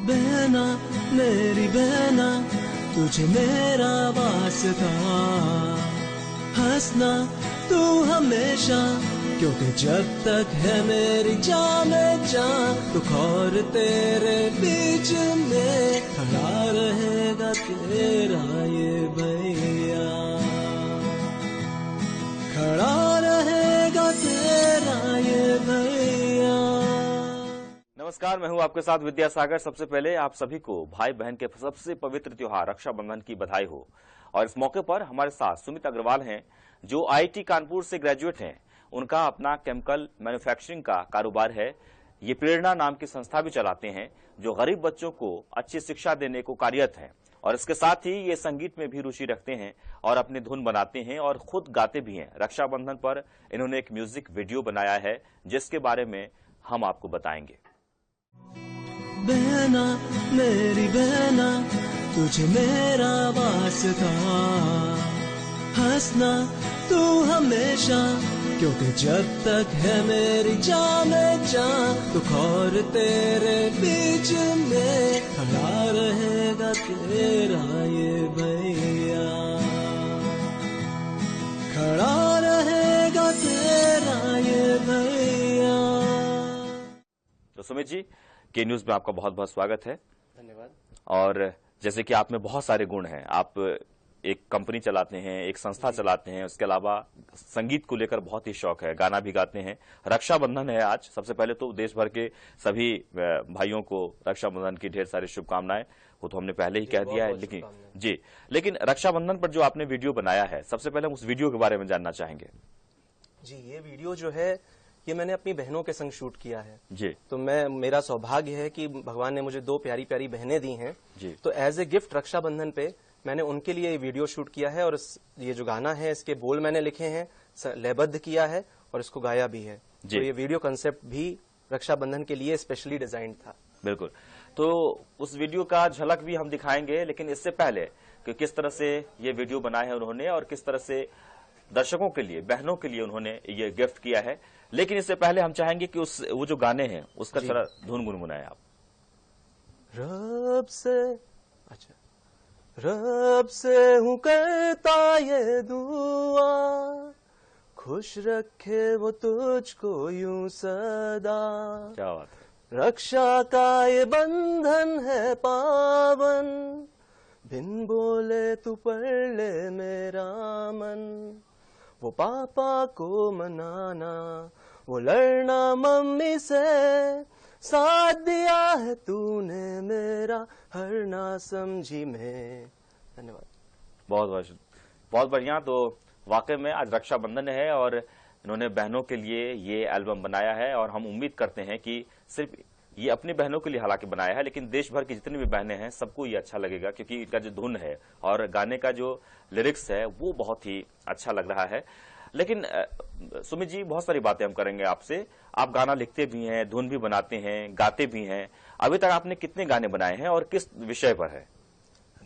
बहना मेरी बहना तुझे मेरा वास्ता, हंसना तू हमेशा क्योंकि जब तक है मेरी जान में जान, दुख और तेरे बीच में खड़ा रहेगा तेरा ये भैया, खड़ा रहेगा तेरा ये भैया। नमस्कार, मैं हूं आपके साथ विद्यासागर। सबसे पहले आप सभी को भाई बहन के सबसे पवित्र त्योहार रक्षाबंधन की बधाई हो। और इस मौके पर हमारे साथ सुमित अग्रवाल हैं जो आईआईटी कानपुर से ग्रेजुएट हैं। उनका अपना केमिकल मैन्युफैक्चरिंग का कारोबार है। ये प्रेरणा नाम की संस्था भी चलाते हैं जो गरीब बच्चों को अच्छी शिक्षा देने को कार्यरत है। और इसके साथ ही ये संगीत में भी रुचि रखते हैं और अपनी धुन बनाते हैं और खुद गाते भी हैं। रक्षाबंधन पर इन्होंने एक म्यूजिक वीडियो बनाया है जिसके बारे में हम आपको बताएंगे। बहना मेरी बहना तुझे मेरा वास्ता, हंसना तू हमेशा क्योंकि जब तक है मेरी जान में जान, दुख और तेरे बीच में खड़ा रहेगा तेरा ये भैया, खड़ा रहेगा तेरा ये भैया। तो सुमित जी, के न्यूज में आपका बहुत बहुत स्वागत है। धन्यवाद। और जैसे कि आप में बहुत सारे गुण हैं, आप एक कंपनी चलाते हैं, एक संस्था चलाते हैं, उसके अलावा संगीत को लेकर बहुत ही शौक है, गाना भी गाते हैं। रक्षाबंधन है आज। सबसे पहले तो देश भर के सभी भाइयों को रक्षाबंधन की ढेर सारी शुभकामनाएं। वो तो हमने पहले ही कह दिया है, लेकिन रक्षाबंधन पर जो आपने वीडियो बनाया है, सबसे पहले हम उस वीडियो के बारे में जानना चाहेंगे। जी, ये वीडियो जो है ये मैंने अपनी बहनों के संग शूट किया है जी। तो मेरा सौभाग्य है कि भगवान ने मुझे दो प्यारी प्यारी बहनें दी हैं जी। तो एज ए गिफ्ट रक्षाबंधन पे मैंने उनके लिए ये वीडियो शूट किया है। और ये जो गाना है इसके बोल मैंने लिखे हैं, लयबद्ध किया है और इसको गाया भी है। तो ये वीडियो कंसेप्ट भी रक्षाबंधन के लिए स्पेशली डिजाइन था। बिल्कुल। तो उस वीडियो का झलक भी हम दिखाएंगे, लेकिन इससे पहले कि किस तरह से ये वीडियो बनाया है उन्होंने और किस तरह से दर्शकों के लिए, बहनों के लिए उन्होंने ये गिफ्ट किया है, लेकिन इससे पहले हम चाहेंगे कि वो जो गाने हैं उसका थोड़ा धुन गुनगुनाएं आप। रब से हूँ करता ये दुआ, खुश रखे वो तुझको यूं सदा। क्या बात है। रक्षा का ये बंधन है पावन, बिन बोले तू पढ़ ले मेरा मन। वो पापा को मनाना, वो लड़ना मम्मी से, साथ दिया है तूने मेरा हर ना समझी में। धन्यवाद। बहुत बढ़िया। तो वाकई में आज रक्षाबंधन है और इन्होंने बहनों के लिए ये एल्बम बनाया है और हम उम्मीद करते हैं कि सिर्फ ये अपनी बहनों के लिए हालांकि बनाया है, लेकिन देश भर की जितनी भी बहनें हैं सबको ये अच्छा लगेगा, क्योंकि इनका जो धुन है और गाने का जो लिरिक्स है वो बहुत ही अच्छा लग रहा है। लेकिन सुमित जी, बहुत सारी बातें हम करेंगे आपसे। आप गाना लिखते भी हैं, धुन भी बनाते हैं, गाते भी हैं। अभी तक आपने कितने गाने बनाए हैं और किस विषय पर है?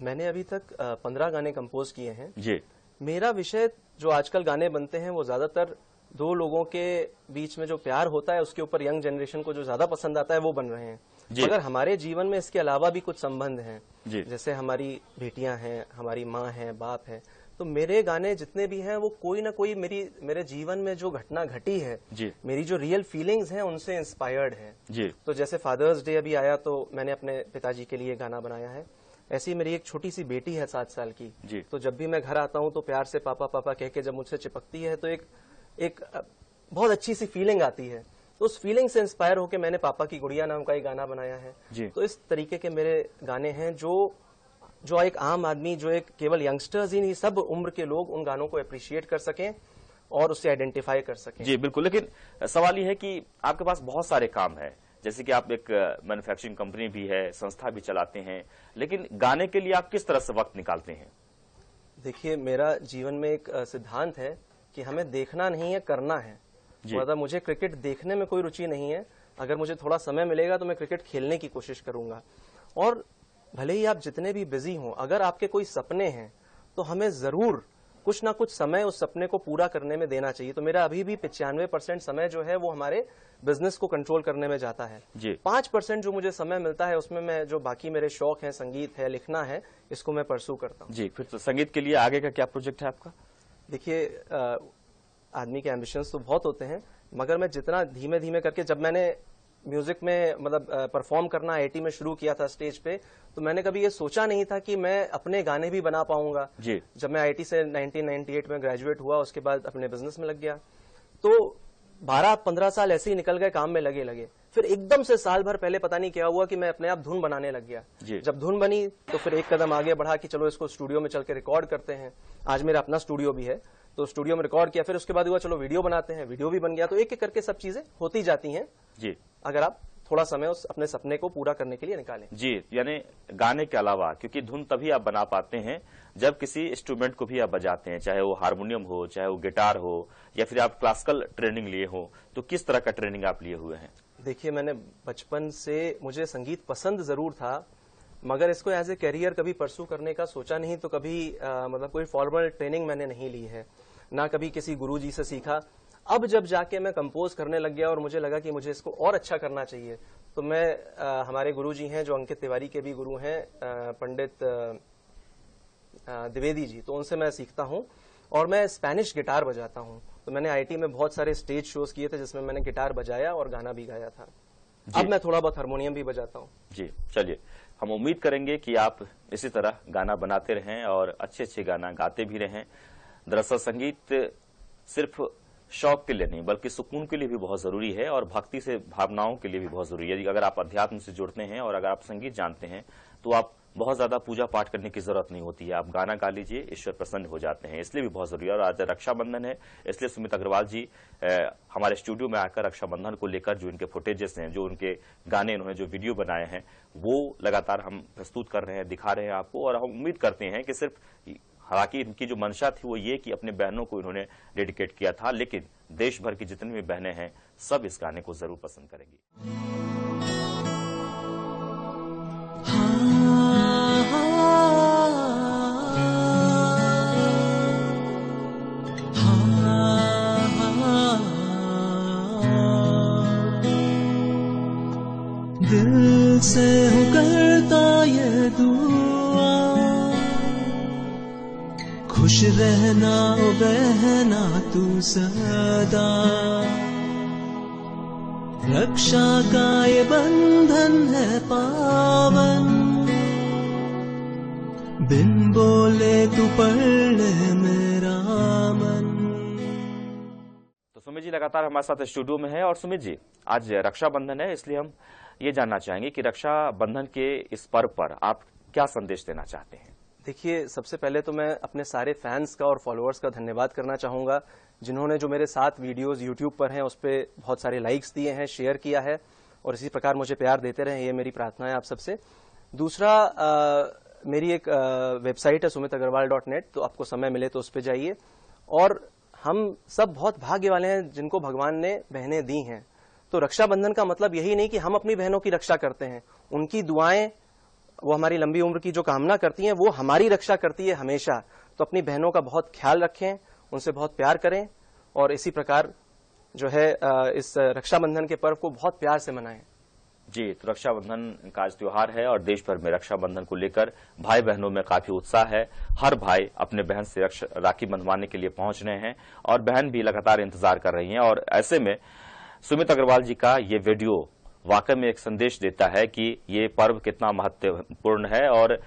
मैंने अभी तक 15 गाने कंपोज किए हैं जी। मेरा विषय जो आजकल गाने बनते हैं वो ज्यादातर दो लोगों के बीच में जो प्यार होता है उसके ऊपर यंग जनरेशन को जो ज्यादा पसंद आता है वो बन रहे हैं। मगर हमारे जीवन में इसके अलावा भी कुछ संबंध हैं, जैसे हमारी बेटियां हैं, हमारी माँ है, बाप है। तो मेरे गाने जितने भी हैं वो कोई ना कोई मेरे जीवन में जो घटना घटी है, मेरी जो रियल फीलिंग्स हैं उनसे इंस्पायर्ड है। तो जैसे फादर्स डे अभी आया तो मैंने अपने पिताजी के लिए गाना बनाया है। ऐसी मेरी एक छोटी सी बेटी है 7 साल की, तो जब भी मैं घर आता हूँ तो प्यार से पापा पापा कह के जब मुझसे चिपकती है तो एक बहुत अच्छी सी फीलिंग आती है। तो उस फीलिंग से इंस्पायर होकर मैंने पापा की गुड़िया नाम का एक गाना बनाया है। तो इस तरीके के मेरे गाने हैं जो एक आम आदमी, जो एक केवल यंगस्टर्स ही नहीं, सब उम्र के लोग उन गानों को अप्रिशिएट कर सकें और उससे आइडेंटिफाई कर सकें। जी बिल्कुल। लेकिन सवाल यह है कि आपके पास बहुत सारे काम है, जैसे कि आप एक मैन्युफैक्चरिंग कंपनी भी है, संस्था भी चलाते हैं, लेकिन गाने के लिए आप किस तरह से वक्त निकालते हैं? देखिए, मेरा जीवन में एक सिद्धांत है कि हमें देखना नहीं है, करना है। मतलब मुझे क्रिकेट देखने में कोई रुचि नहीं है, अगर मुझे थोड़ा समय मिलेगा तो मैं क्रिकेट खेलने की कोशिश करूंगा। और भले ही आप जितने भी बिजी हों, अगर आपके कोई सपने हैं तो हमें जरूर कुछ ना कुछ समय उस सपने को पूरा करने में देना चाहिए। तो मेरा अभी भी 95% समय जो है वो हमारे बिजनेस को कंट्रोल करने में जाता है। 5% जो मुझे समय मिलता है उसमें मैं जो बाकी मेरे शौक हैं, संगीत है, लिखना है, इसको मैं परसू करता हूँ। जी, फिर तो संगीत के लिए आगे का क्या प्रोजेक्ट है आपका? देखिए, आदमी के एम्बिशंस तो बहुत होते हैं, मगर मैं जितना धीमे धीमे करके, जब मैंने म्यूजिक में मतलब परफॉर्म करना आईआईटी में शुरू किया था स्टेज पे, तो मैंने कभी ये सोचा नहीं था कि मैं अपने गाने भी बना पाऊंगा। जब मैं आईआईटी से 1998 में ग्रेजुएट हुआ, उसके बाद अपने बिजनेस में लग गया, तो 12-15 साल ऐसे ही निकल गए, काम में लगे। फिर एकदम से साल भर पहले पता नहीं क्या हुआ कि मैं अपने आप धुन बनाने लग गया। जब धुन बनी तो फिर एक कदम आगे बढ़ा कि चलो इसको स्टूडियो में चल के रिकॉर्ड करते हैं। आज मेरा अपना स्टूडियो भी है, तो स्टूडियो में रिकॉर्ड किया। फिर उसके बाद हुआ चलो वीडियो बनाते हैं, वीडियो भी बन गया। तो एक एक करके सब चीजें होती जाती हैं जी, अगर आप थोड़ा समय उस अपने सपने को पूरा करने के लिए निकालें। जी, यानी गाने के अलावा, क्योंकि धुन तभी आप बना पाते हैं जब किसी इंस्ट्रूमेंट को भी आप बजाते हैं, चाहे वो हारमोनियम हो, चाहे वो गिटार हो, या फिर आप क्लासिकल ट्रेनिंग लिए हो। तो किस तरह का ट्रेनिंग आप लिए हुए हैं? देखिए, मैंने बचपन से, मुझे संगीत पसंद जरूर था, मगर इसको एज ए कैरियर कभी परसू करने का सोचा नहीं। तो कभी मतलब कोई फॉर्मल ट्रेनिंग मैंने नहीं ली है, ना कभी किसी गुरुजी से सीखा। अब जब जाके मैं कंपोज करने लग गया और मुझे लगा कि मुझे इसको और अच्छा करना चाहिए, तो मैं हमारे गुरुजी हैं जो अंकित तिवारी के भी गुरु हैं, पंडित द्विवेदी जी, तो उनसे मैं सीखता हूं और मैं स्पेनिश गिटार बजाता हूं। तो मैंने आईआईटी में बहुत सारे स्टेज शोज किए थे जिसमें मैंने गिटार बजाया और गाना भी गाया था। अब मैं थोड़ा बहुत हारमोनियम भी बजाता हूं। जी, चलिए, हम उम्मीद करेंगे कि आप इसी तरह गाना बनाते रहें और अच्छे गाना गाते भी रहें। दरअसल संगीत सिर्फ शौक के लिए नहीं, बल्कि सुकून के लिए भी बहुत जरूरी है और भक्ति से भावनाओं के लिए भी बहुत जरूरी है। अगर आप अध्यात्म से जुड़ते हैं और अगर आप संगीत जानते हैं तो आप बहुत ज्यादा पूजा पाठ करने की जरूरत नहीं होती है। आप गाना गा लीजिए, ईश्वर प्रसन्न हो जाते हैं, इसलिए भी बहुत जरूरी है। और आज रक्षाबंधन है, इसलिए सुमित अग्रवाल जी हमारे स्टूडियो में आकर रक्षाबंधन को लेकर जो इनके फुटेजेस हैं, जो उनके गाने, इन्होंने जो वीडियो बनाए हैं, वो लगातार हम प्रस्तुत कर रहे हैं, दिखा रहे हैं आपको। और हम उम्मीद करते हैं कि सिर्फ, हालांकि इनकी जो मंशा थी वो ये कि अपने बहनों को इन्होंने डेडिकेट किया था, लेकिन देश भर की जितनी भी बहनें हैं सब इस गाने को जरूर पसंद करेंगी। दिल से हूँ करता ये दुआ, खुश रहना ओ बहना तू सदा, रक्षा का ये बंधन है पावन, बिन बोले तू पढ़ ले मेरा मन। तो सुमित जी लगातार हमारे साथ स्टूडियो में है। और सुमित जी, आज रक्षाबंधन है, इसलिए हम ये जानना चाहेंगे कि रक्षाबंधन के इस पर्व पर आप क्या संदेश देना चाहते हैं? देखिए, सबसे पहले तो मैं अपने सारे फैंस का और फॉलोअर्स का धन्यवाद करना चाहूंगा, जिन्होंने जो मेरे साथ वीडियोस यूट्यूब पर हैं उस पर बहुत सारे लाइक्स दिए हैं, शेयर किया है, और इसी प्रकार मुझे प्यार देते रहें, ये मेरी प्रार्थना है आप सबसे। दूसरा, मेरी एक वेबसाइट है sumitagarwal.net, तो आपको समय मिले तो उस पर जाइए। और हम सब बहुत भाग्य वाले हैं जिनको भगवान ने बहनें दी हैं। तो रक्षाबंधन का मतलब यही नहीं कि हम अपनी बहनों की रक्षा करते हैं, उनकी दुआएं, वो हमारी लंबी उम्र की जो कामना करती हैं, वो हमारी रक्षा करती है हमेशा। तो अपनी बहनों का बहुत ख्याल रखें, उनसे बहुत प्यार करें, और इसी प्रकार जो है इस रक्षाबंधन के पर्व को बहुत प्यार से मनाएं। जी, तो रक्षाबंधन का आज त्योहार है और देश भर में रक्षाबंधन को लेकर भाई बहनों में काफी उत्साह है। हर भाई अपने बहन से राखी बंधवाने के लिए पहुंच रहे हैं और बहन भी लगातार इंतजार कर रही हैं। और ऐसे में सुमित अग्रवाल जी का ये वीडियो वाकई में एक संदेश देता है कि ये पर्व कितना महत्वपूर्ण है। और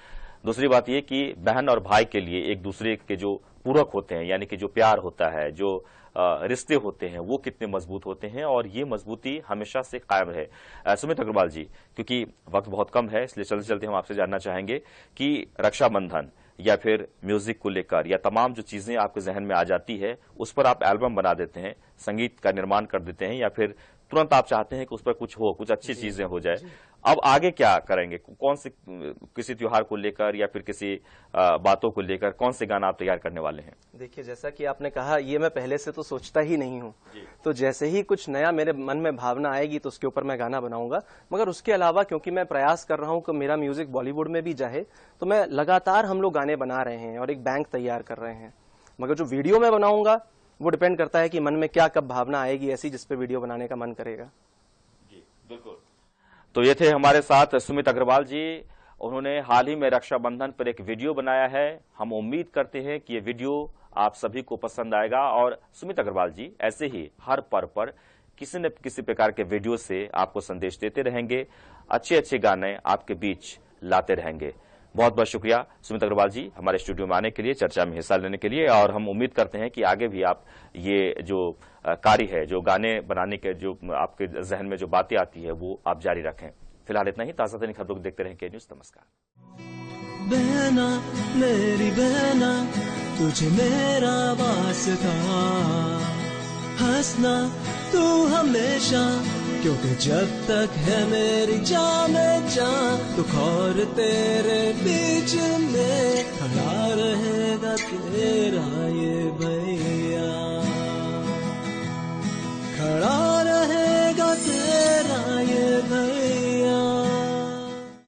दूसरी बात ये कि बहन और भाई के लिए एक दूसरे के जो पूरक होते हैं, यानी कि जो प्यार होता है, जो रिश्ते होते हैं, वो कितने मजबूत होते हैं, और ये मजबूती हमेशा से कायम रहे। सुमित अग्रवाल जी, क्योंकि वक्त बहुत कम है, इसलिए चलते चलते हम आपसे जानना चाहेंगे कि रक्षाबंधन या फिर म्यूजिक को लेकर या तमाम जो चीजें आपके जहन में आ जाती है, उस पर आप एल्बम बना देते हैं, संगीत का निर्माण कर देते हैं, या फिर तुरंत आप चाहते हैं कि उस पर कुछ हो, कुछ अच्छी चीजें हो जाए, अब आगे क्या करेंगे? कौन से, किसी त्योहार को लेकर या फिर किसी बातों को लेकर कौन से गाना आप तैयार करने वाले हैं? देखिए, जैसा कि आपने कहा, ये मैं पहले से तो सोचता ही नहीं हूँ, तो जैसे ही कुछ नया मेरे मन में भावना आएगी तो उसके ऊपर मैं गाना बनाऊंगा। मगर उसके अलावा, क्योंकि मैं प्रयास कर रहा हूँ कि मेरा म्यूजिक बॉलीवुड में भी जाए, तो मैं लगातार, हम लोग गाने बना रहे हैं और एक बैंक तैयार कर रहे हैं। मगर जो वीडियो मैं बनाऊंगा वो डिपेंड करता है कि मन में क्या कब भावना आएगी ऐसी जिसपे वीडियो बनाने का मन करेगा। जी बिल्कुल। तो ये थे हमारे साथ सुमित अग्रवाल जी। उन्होंने हाल ही में रक्षाबंधन पर एक वीडियो बनाया है। हम उम्मीद करते हैं कि ये वीडियो आप सभी को पसंद आएगा और सुमित अग्रवाल जी ऐसे ही हर पर्व पर किसी न किसी प्रकार के वीडियो से आपको संदेश देते रहेंगे, अच्छे अच्छे गाने आपके बीच लाते रहेंगे। बहुत बहुत शुक्रिया सुमित अग्रवाल जी हमारे स्टूडियो में आने के लिए, चर्चा में हिस्सा लेने के लिए, और हम उम्मीद करते हैं कि आगे भी आप ये जो कार्य है, जो गाने बनाने के जो आपके जहन में जो बातें आती है वो आप जारी रखें। फिलहाल इतना ही। ताजा तरीन खबरों को देखते रहें के न्यूज। नमस्कार। बहना मेरी बहना तुझे मेरा वास्ता, हंसना तू हमेशा क्योंकि जब तक है मेरी जान में जान, दुख और तेरे बीच में खड़ा रहेगा तेरा ये भैया, खड़ा